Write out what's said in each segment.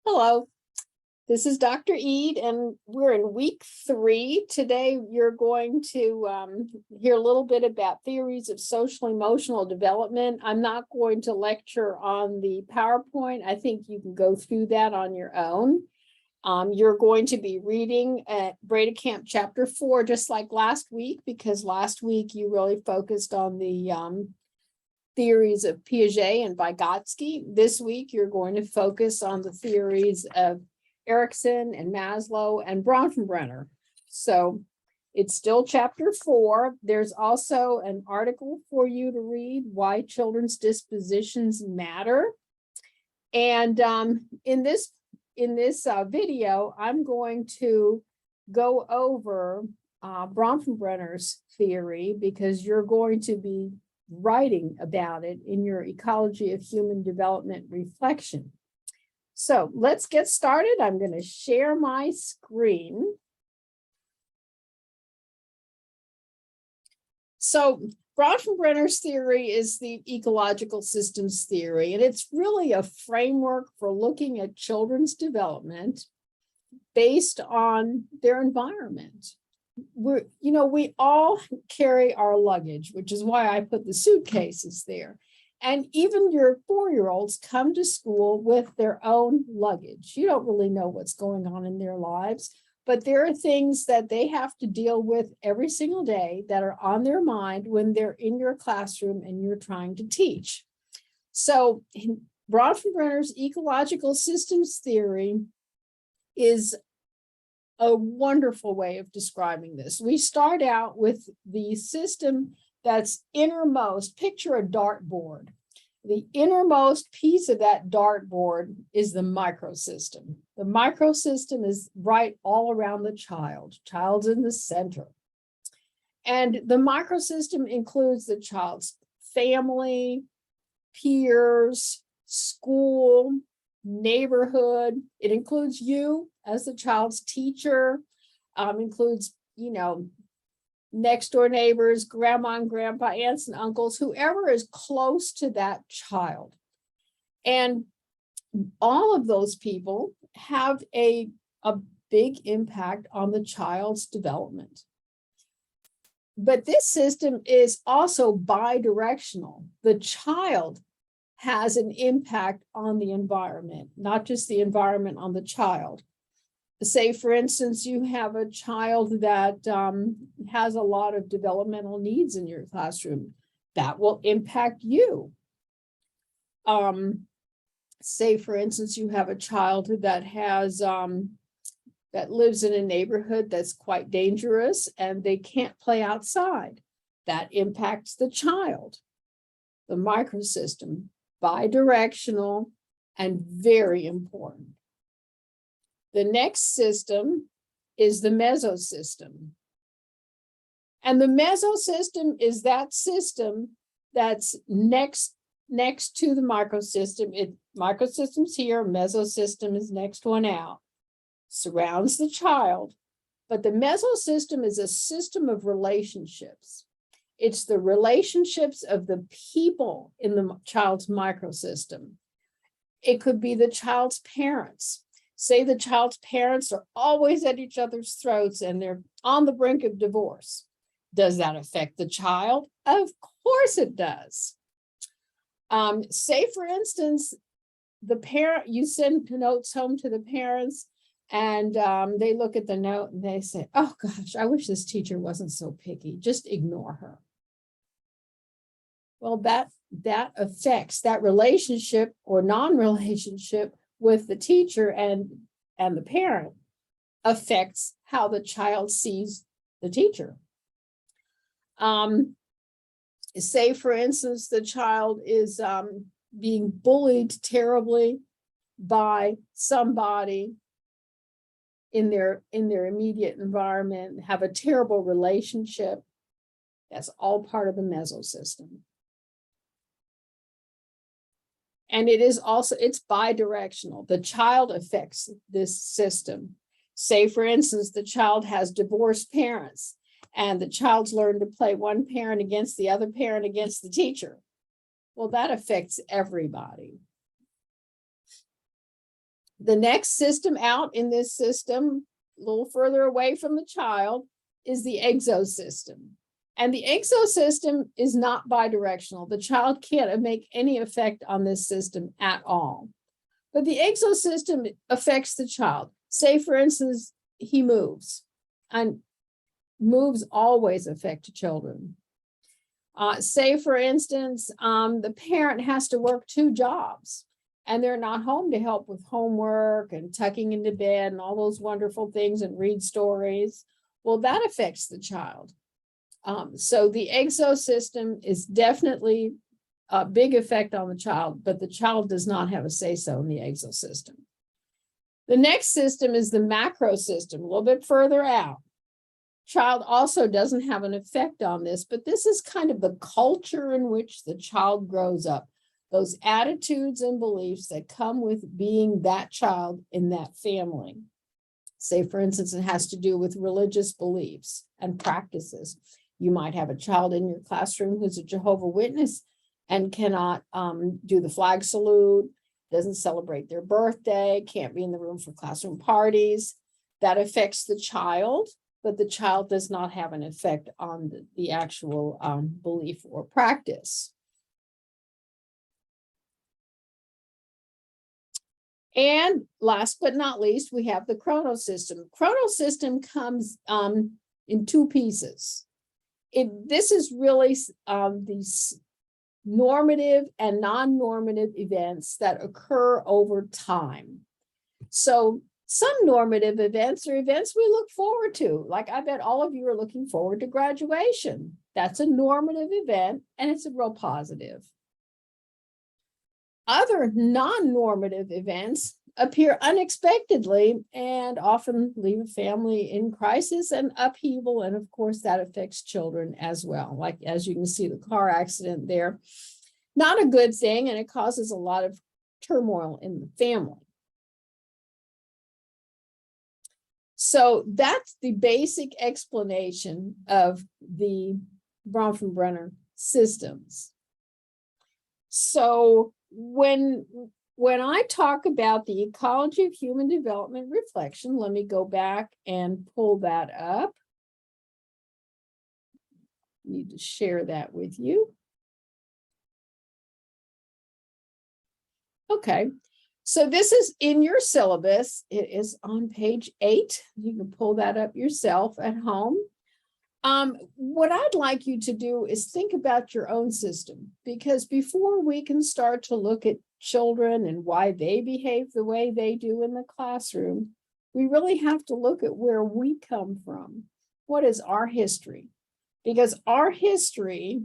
Hello, this is Dr. Eid, and we're in week 3. Today, you're going to hear a little bit about theories of social emotional development. I'm not going to lecture on the PowerPoint. I think you can go through that on your own. You're going to be reading at Breda Camp chapter 4, just like last week, because last week you really focused on the theories of Piaget and Vygotsky. This week, you're going to focus on the theories of Erikson and Maslow and Bronfenbrenner. So it's still chapter 4. There's also an article for you to read, Why Children's Dispositions Matter. And in this video, I'm going to go over Bronfenbrenner's theory because you're going to be writing about it in your Ecology of Human Development reflection. So let's get started. I'm going to share my screen. So Bronfenbrenner's theory is the ecological systems theory, and it's really a framework for looking at children's development based on their environment. We all carry our luggage, which is why I put the suitcases there. And even your 4-year-olds come to school with their own luggage. You don't really know what's going on in their lives, but there are things that they have to deal with every single day that are on their mind when they're in your classroom and you're trying to teach. So Bronfenbrenner's ecological systems theory is a wonderful way of describing this. We start out with the system that's innermost. Picture a dartboard. The innermost piece of that dartboard is the microsystem. The microsystem is right all around the child. Child's in the center. And the microsystem includes the child's family, peers, school, neighborhood. It includes you as the child's teacher, includes, next door neighbors, grandma and grandpa, aunts and uncles, whoever is close to that child. And all of those people have a big impact on the child's development. But this system is also bidirectional. The child has an impact on the environment, not just the environment on the child. Say, for instance, you have a child that has a lot of developmental needs in your classroom. That will impact you. Say, for instance, you have a child that has that lives in a neighborhood that's quite dangerous and they can't play outside. That impacts the child. The microsystem, bidirectional and very important. The next system is the mesosystem. And the mesosystem is that system that's next to the microsystem. Microsystem's here, mesosystem is next one out. Surrounds the child. But the mesosystem is a system of relationships. It's the relationships of the people in the child's microsystem. It could be the child's parents. Say the child's parents are always at each other's throats and they're on the brink of divorce. Does that affect the child? Of course it does. Say, for instance, the parent, you send notes home to the parents and they look at the note and they say, oh gosh, I wish this teacher wasn't so picky. Just ignore her. Well, that affects that relationship or non-relationship with the teacher and the parent affects how the child sees the teacher. Say, for instance, the child is being bullied terribly by somebody in their immediate environment, have a terrible relationship. That's all part of the mesosystem. And it is also, it's bidirectional. The child affects this system. Say, for instance, the child has divorced parents and the child's learned to play one parent against the other parent against the teacher. Well, that affects everybody. The next system out in this system, a little further away from the child, is the exosystem. And the exosystem is not bidirectional. The child can't make any effect on this system at all. But the exosystem affects the child. Say, for instance, he moves, and moves always affect children. Say, for instance, the parent has to work 2 jobs and they're not home to help with homework and tucking into bed and all those wonderful things and read stories. Well, that affects the child. So the exosystem is definitely a big effect on the child, but the child does not have a say-so in the exosystem. The next system is the macro system, a little bit further out. Child also doesn't have an effect on this, but this is kind of the culture in which the child grows up, those attitudes and beliefs that come with being that child in that family. Say, for instance, it has to do with religious beliefs and practices. You might have a child in your classroom who's a Jehovah's Witness and cannot do the flag salute, doesn't celebrate their birthday, can't be in the room for classroom parties. That affects the child, but the child does not have an effect on the actual belief or practice. And last but not least, we have the chronosystem. Chronosystem comes in 2 pieces. This is really these normative and non-normative events that occur over time. So some normative events are events we look forward to. Like, I bet all of you are looking forward to graduation. That's a normative event, and it's a real positive. Other non-normative events appear unexpectedly and often leave a family in crisis and upheaval. And of course, that affects children as well. Like, as you can see, the car accident there, not a good thing, and it causes a lot of turmoil in the family. So that's the basic explanation of the Bronfenbrenner systems. So when I talk about the ecology of human development reflection, let me go back and pull that up. Need to share that with you. Okay, so this is in your syllabus. It is on page 8. You can pull that up yourself at home. What I'd like you to do is think about your own system, because before we can start to look at children and why they behave the way they do in the classroom, we really have to look at where we come from. What is our history? Because our history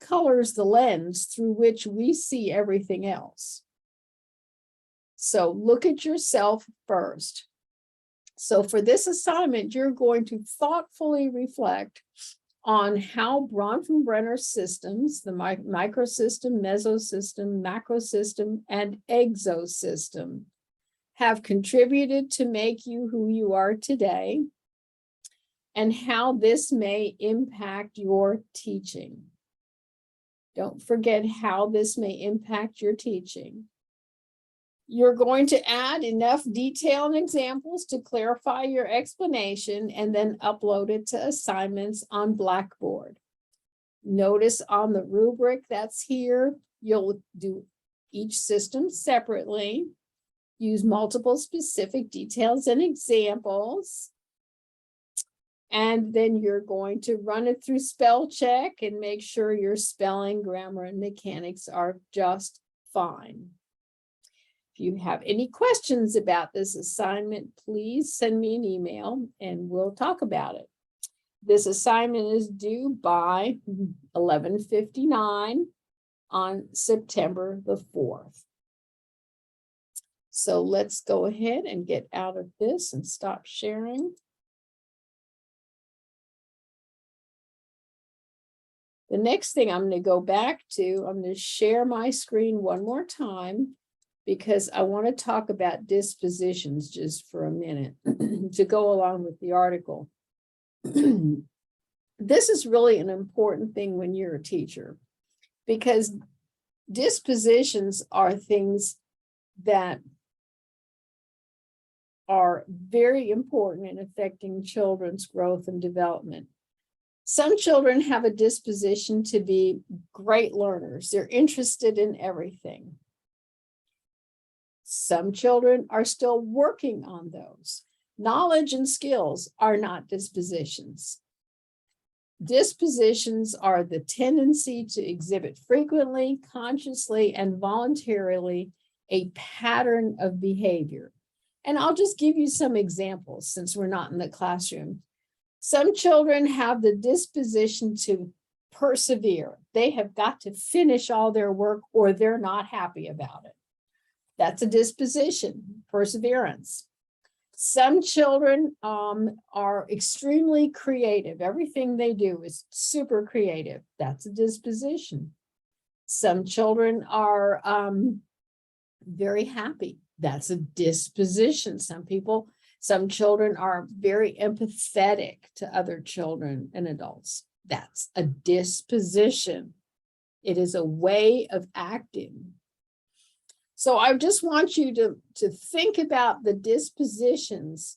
colors the lens through which we see everything else. So look at yourself first. So for this assignment, you're going to thoughtfully reflect on how Bronfenbrenner systems, the microsystem, mesosystem, macrosystem, and exosystem, have contributed to make you who you are today, and how this may impact your teaching. Don't forget how this may impact your teaching. You're going to add enough detail and examples to clarify your explanation and then upload it to assignments on Blackboard. Notice on the rubric that's here, you'll do each system separately, use multiple specific details and examples, and then you're going to run it through spell check and make sure your spelling, grammar, and mechanics are just fine. If you have any questions about this assignment, please send me an email and we'll talk about it. This assignment is due by 11:59 on September the 4th. So let's go ahead and get out of this and stop sharing. The next thing I'm going to go back to, I'm going to share my screen one more time, because I want to talk about dispositions just for a minute to go along with the article. This is really an important thing when you're a teacher, because dispositions are things that are very important in affecting children's growth and development. Some children have a disposition to be great learners. They're interested in everything. Some children are still working on those. Knowledge and skills are not dispositions. Dispositions are the tendency to exhibit frequently, consciously, and voluntarily a pattern of behavior. And I'll just give you some examples since we're not in the classroom. Some children have the disposition to persevere. They have got to finish all their work or they're not happy about it. That's a disposition, perseverance. Some children are extremely creative. Everything they do is super creative. That's a disposition. Some children are very happy. That's a disposition. Some children are very empathetic to other children and adults. That's a disposition. It is a way of acting. So I just want you to think about the dispositions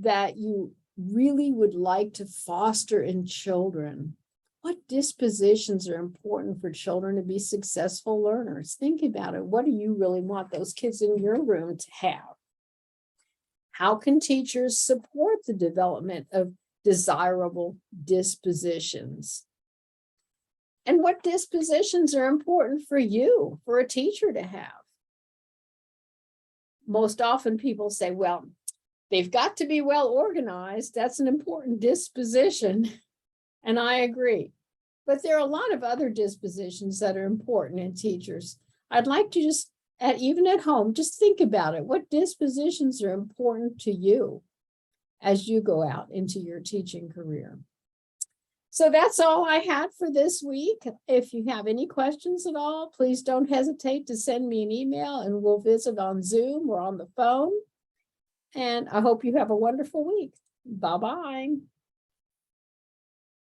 that you really would like to foster in children. What dispositions are important for children to be successful learners? Think about it. What do you really want those kids in your room to have? How can teachers support the development of desirable dispositions? And what dispositions are important for you, for a teacher to have? Most often people say, well, they've got to be well organized. That's an important disposition. And I agree. But there are a lot of other dispositions that are important in teachers. I'd like to just, even at home, just think about it. What dispositions are important to you as you go out into your teaching career? So that's all I had for this week. If you have any questions at all, please don't hesitate to send me an email and we'll visit on Zoom or on the phone. And I hope you have a wonderful week. Bye-bye.